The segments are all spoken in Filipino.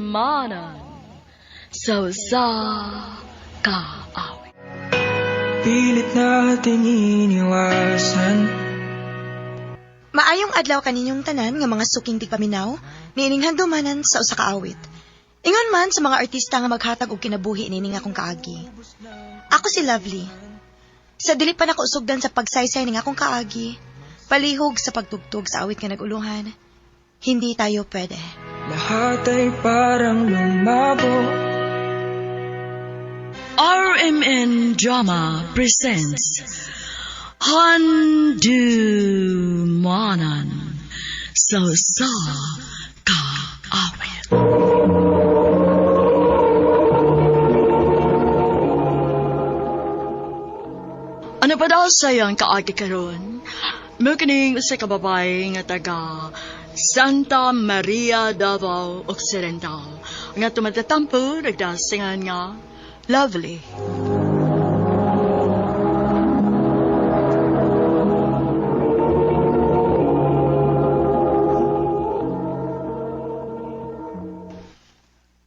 manan sa kaawit. Pilit nating iniwasan. Maayong adlaw kaninyong tanan nga mga suking tigpaminaw, niining handumanan sa usa ka awit. Ingon man sa mga artista nga maghatag og kinabuhi niining akong kaagi. Ako si Lovely. Sa dili pa nako usugdan sa pagsaysay ning akong kaagi, palihog sa pagtugtog sa awit nga naguluhan, hindi tayo pwede. Lahat ay parang lumabo. RMN Drama presents Handumanan sa kaawit. Ano pa daw sayang kaagi karon? Mukining sa kababay nga taga Santa Maria Davao Occidental nga tumatatampo nagdasingan nga Lovely.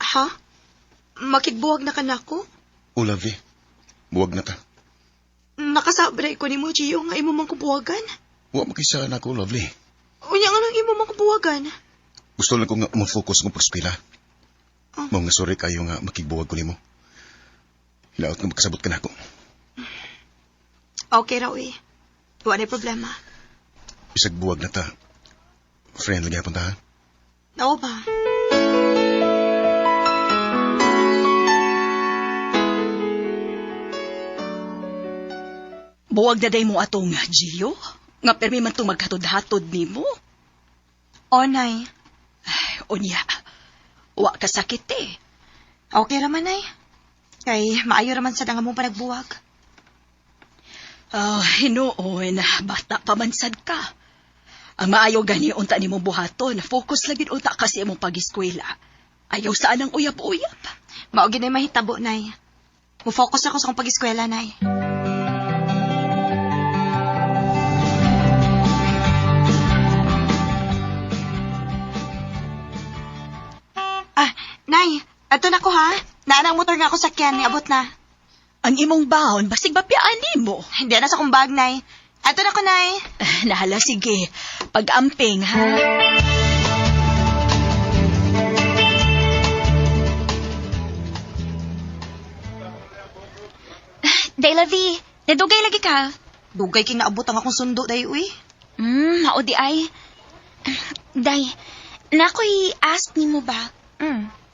Ha? Makigbuwag na ka nako? O, Lovely. Buwag na ta. Nakasabray ko ni mo, Gio, nga imo mang kubuwagan. Huwag makisa na ako, Lovely. Unya nga nang imo mang kubuwagan. Gusto lang ko nga ma-focus ng prospila. Oh. Mga sorry kayo nga makigbuwag ko nimo. Hilaot nga makasabot ka na ako. Okay raw eh. Wala na problema. Bisag buwag na ta. Friend lagi hapon ta, ha? Oo ba? Buwag na day mo atong Gio. Nga permi man itong maghatod-hatod ni mo. O, Nay. Ay, unya. Wa kasakit eh. Okay raman, Nay. Kay maayo raman sa nga mong panagbuwag. Hinoon, bata pamansad ka. Ang maayo gani unta ni mong buhaton. Focus lagi unta kasi mong pag-eskwela. Ayaw saan ang uyap-uyap. Maugin na mahitabo, Nay. Mufocus ako sa kong pag-eskwela, Nay. Nay, ato na ko ha. Naanang motor nga ako sakyan, niabot na. Ang imong baon, basig bapyaan mo. Hindi na sa kong bag, Nay. Ato na ko, Nay. Nahala, sige. Pag-amping, ha? Day, Lavi, nadugay lagi ka. Dugay king naabot ang akong sundo, Day, uy. Mao di ay. Day, nakoy ask ni mo ba?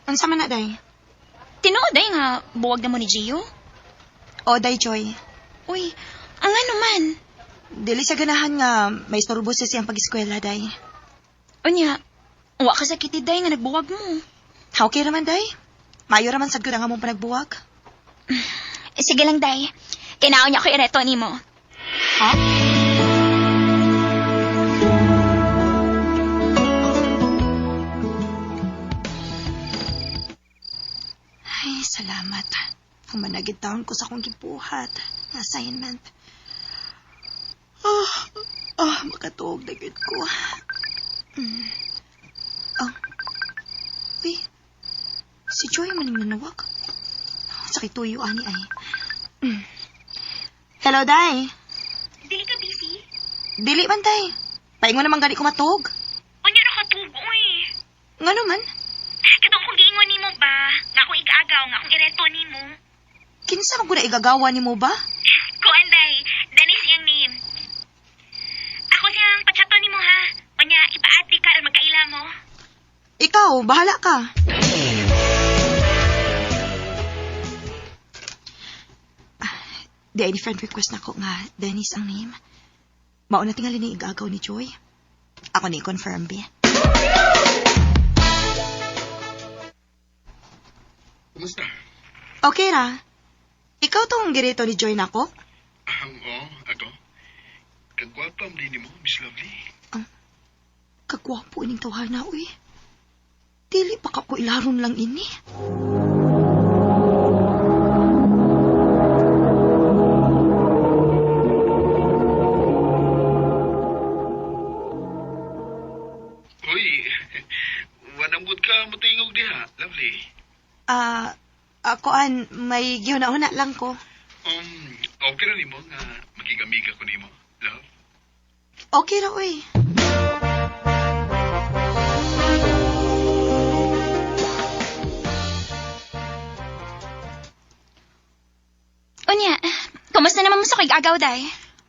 Ang sama na, Day. Tinuod, Day, nga buwag na mo ni Gio? O, Day, Joy. Uy, ang ano man. Dili sa ganahan nga may istorbo siya siyang pag-eskwela, Day. Unya, wa ka sakiti, Day, nga nagbuwag mo. Okay raman, Day. Mayo raman sad ko na nga mong panagbuwag. Sige lang, Day. Kinaon niya ko ireto ni mo. Ha? Ay, salamat. Ang managid taon ko sa akong gibuhat. Assignment. Makatuog na gid ko. Uy, si Joy maning nanawag. Sakit tuyo, ani ay. Hello, Day. Dili ka busy? Dili man, Day. Paingon naman gani ko matug. Unya na katugo, eh. Nga naman? Katong kung giingon ni mo ba, nga akong igaagaw, nga akong ireto ni mo. Kinsa man ko na igagawa ni mo ba? Kuan, Day. Dennis iyang name. Ako siyang patsaton ni mo, ha? Unya, ipaati ka at magkaila mo. Ikaw, bahala ka. Di ay ni friend request na ko nga Dennis ang name. Mauna tingali ni igagaw ni Joy. Ako ni confirm, be. Kumusta? Okay ra. Ikaw tong girito ni Joy nako? Ako. Kagwapam din mo, Miss Lovely. Kagwapo ining tawhana, uy. Dili pa ka ko ilaron lang ini. Uy, wanang good ka. ka mutingog diha, lovely? Akoan, may gihuna-huna lang ko. Okay na nimo nga makigamiga ko nimo, love? Okay ra, uy. Unya, kumusta naman mo sa kig-agaw, day?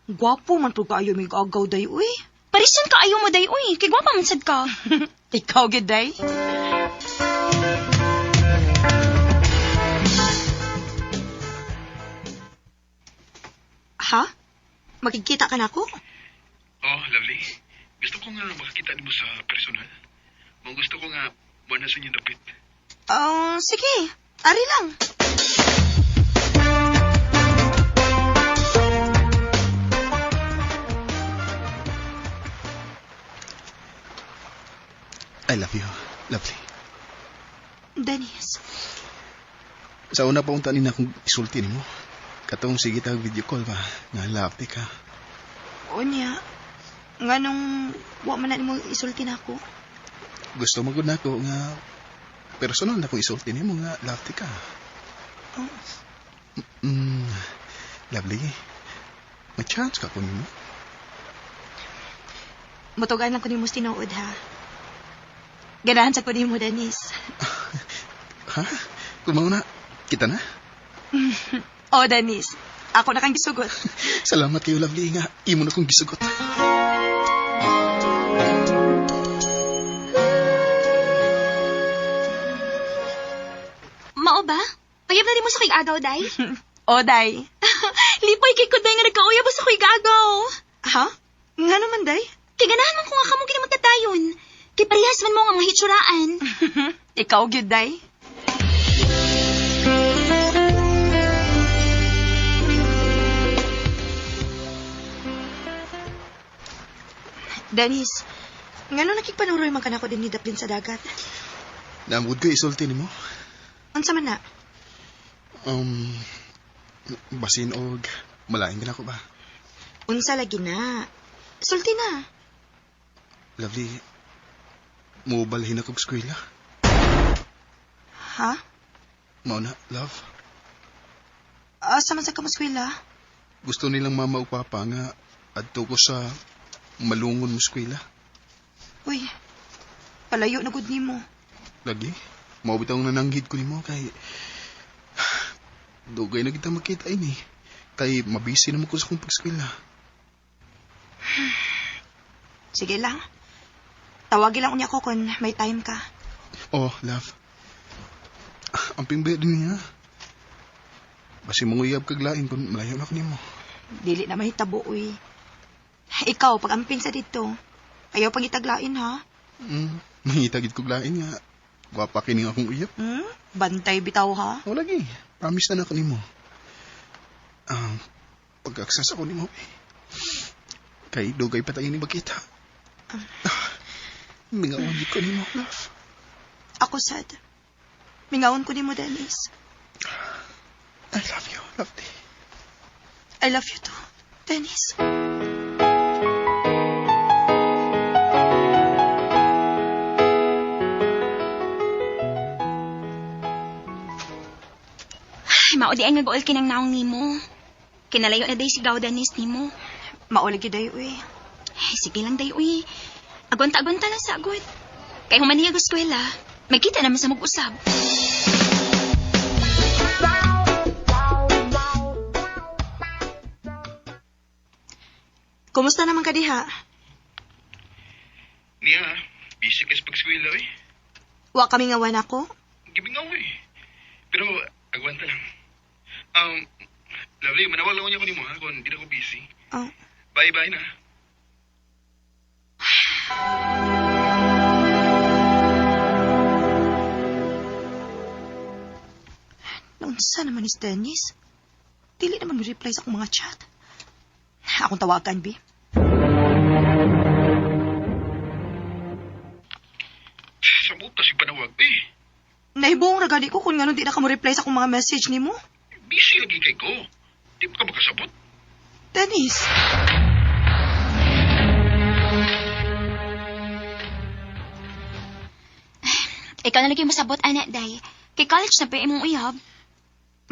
Gwapo man to kaayo may agaw day, uy. Parisyon ka ayaw mo, day, uy. Kay gwapa man sad ka. Ikaw, gid day. Ha? Makikita ka na ako? Oh, lovely. Gusto ko nga makakita nimo sa personal. Kung gusto ko nga buwan na sa inyong dapit. Sige. Ari lang. I love you, lovely. Dennis. Sa una pa unta nina akong isulti nimo. Katong sige tag video call ba, nga lovely ka. Unya. Nganong wa man na mo isulti na ako? Gusto mo gud nako nga personal na kong isulti nimo nga lovely ka. Oh. Lovely. May chance ka ko nimo. Mutugan lang ko ni mo tinuod, ha? Ganahan sa ko ni mo, Dennis. Ha? Kung na, kita na? Oh, Dennis. Ako na kang gisugot. Salamat kayo, lovely nga. Imo na kong gisugot. Mao ba? Payab na rin mo sa kig-agaw, day? Oh, day. Lipoy kay ko, day, nga nagkauyab mo sa kig-agaw. Ha? Nga naman, day? Kay ganahan man ko nga kamo gina magkatayon. Kay parehas man mo nga mga hitsuraan. Ikaw, good, day? Dennis, ngano nakikpanuroy man ka na ko din ni Daplin sa dagat? Naamod ko isulti nimo. Unsa man na? Basin og malaing na ko ba? Unsa lagi na? Sulti na. Lovely, mubalhin ako sa eskwela. Ha? Mao na, love. Asa man sa kamaskwela? Gusto nilang mama o papa nga adto ko sa malungon mo eskwela. Uy, palayo na gud nimo. Lagi, maubitaw na nanggid ko nimo kay dugay na kita makita ini. Kay mabisi naman ko sa kong pag-eskwela. Sige lang. Tawagin lang unya ko kung may time ka. Oh, love. Ang pimbe din niya. Basi manguyab kaglain kung malayo na ko nimo. Dili na mahitabo, uy. Ikaw, pag amping sa dito, ayaw pang itaglain, ha? Mahitagid kaglain nga. Gwapa kining akong uyab. Bantay bitaw, ha? O lagi, promise na ko nimo. Pag-aksas ako nimo. Kay dugay pa tayo ni magkita. Mingawan ko nimo, love. Ako sad. Mingawon ko ni mo, Dennis. I love you, lovely. I love you too, Dennis. Maudi ay nga gool kinang naong nimo. Kinalayo na day si Gaudanis nimo. Maulig yun dayo, uy. Ay, sige lang day, uy. Agunta-agunta lang sa agot. Kaya humaniya ko eskwela, magkita naman sa mag-usab. Kumusta naman ka diha? Niya, busy ka sa pag-eskwela eh. Wa kami ngawan ako? Gibingaw eh. Pero, agwanta lang. Lovely, manawala ko niya ko nimo ha, kung di na ko busy. Oh. Bye-bye na. Naunsa naman is Dennis? Dili naman mo-reply sa akong mga chat. Akong tawagan, Bi. Sa buta si panawag eh. Nahibuong ragadi ko kung nga di na ka mo-reply sa akong mga message ni mo. Busy lagi kay ko. Di mo ka makasabot. Dennis! Ikaw na lagi masabot, anak, day. Kay college na pa imong uyab.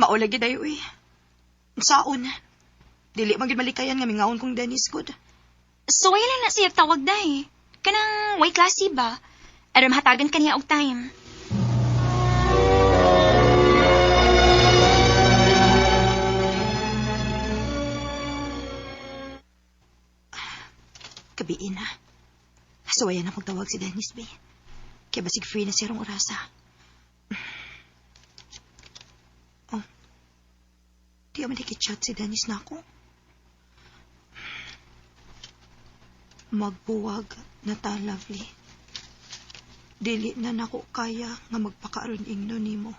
Maulagi dayo eh. Saon. Dili magid malikayan nga mingaon kong Dennis good. So, wala lang na siya tawag, day. Kanang way klase ba? Aram hatagan kaniya og time. Gabiin na. So, ayan na pagtawag si Dennis, be. Kaya basig free na siya rong orasa. Oh. Di ka manikit-chat si Dennis na ako. Magbuwag na ta, lovely. Dili na nako kaya nga magpakaroon ingno nimo.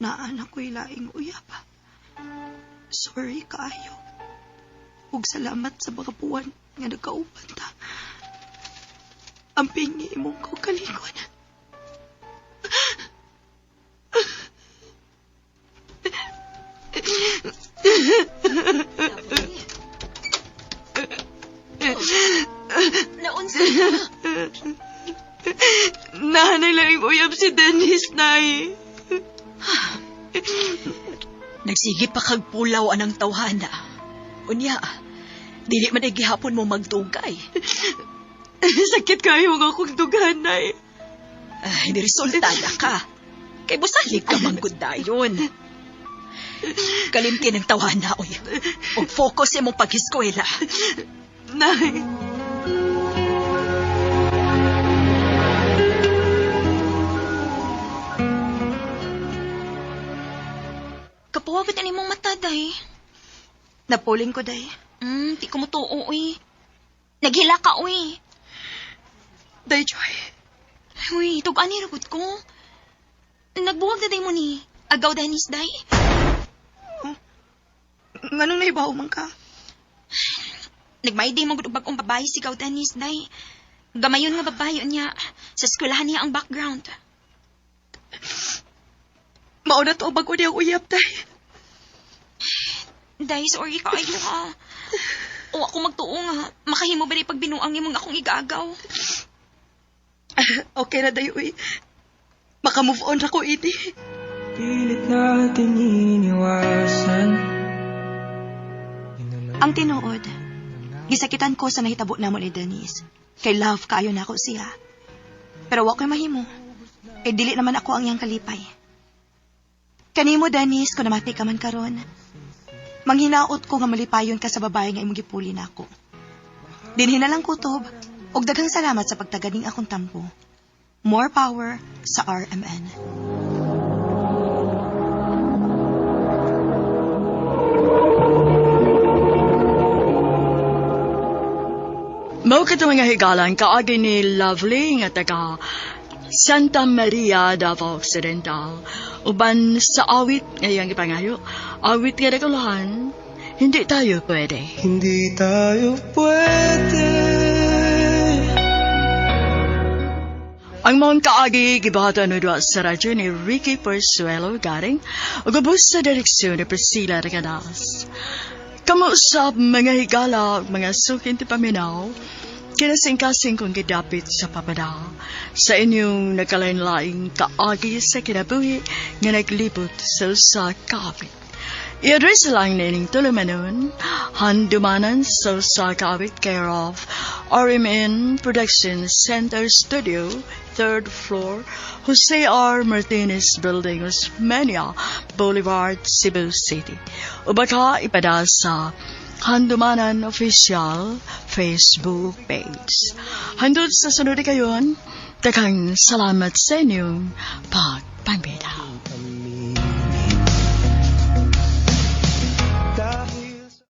Naan ako'y laing uyab. Sorry kaayo. Ug salamat sa mga buwan nga nagkauban ta. Ang pingi imong kaugalingon. Naunsa na. Nahanay laing uyab si Dennis, nay. Nagsige pa kag pulaw anang tawhana. Unya, dili man ay gihapon mo magtugay. Sakit kayo nga akong duganay. Hindi resulta na ka. Kay busalig ka manggod dayon. Kalimtin ang tawhana, oy. O focus imong pag-eskwela. Nay. Kapuwagod na nimong mata, day. Napuling ko, day. Di ko matuo, uy. Naghila ka, uy. Day, Joy. Uy, tugaan ni ragod ko. Nagbuwag na day mo ni Agaw Dennis, day. Nganong naibaw man ka? Nagmay day magud bagong babae si Gaw Dennis, day. Gamayon nga babae niya. Sa eskwelahan niya ang background. Mauna to bago niya uyab, day. Day, sorry ka ayo ha. O ako magtuo nga. Makahimo ba day pag binuang imong akong igagaw? Okay na, day, uy. Maka-move on ako, ini. Pilit natin iniwasan. Ang tinuod, gisakitan ko sa nahitabo namon ni Denise. Kay love kaayo na ako siya. Pero wa ko'y mahimo. Eh, dili naman ako ang iyang kalipay. Kanimo, Denise, kung namati ka man karon. Manghinaot ko nga malipayon ka sa babae nga imong gipuli na ako. Dinhin na lang kutob, og daghang salamat sa pagtaganing akong tampo. More power sa RMN. Mao kita mga higalan kaagi ni Lovely nga taga Santa Maria, Davao Occidental. Uban sa awit ngayang ipangayo, awit nga naguluhan, hindi tayo pwede. Hindi tayo pwede. Ang mga kaagi gibahatan no sa radyo ni Ricky Persuelo garing ugabos sa direksyon ni Priscilla Regadas. Kamuusap mga higala, mga sukin ti paminaw, kinasing-kasing kong gidapit sa papada sa inyong nagkalain-laing kaagi sa kinabuhi nga naglibot sa kaawit. I-address lang nining tulumanon, handumanan sa kaawit care of RMN Production Center Studio, 3rd floor, Jose R. Martinez Building, Osmeña Boulevard, Cebu City. O baka ipada sa Handumanan Official Facebook page. Handod sa sunod kayon, takang salamat sa inyong pagpambida.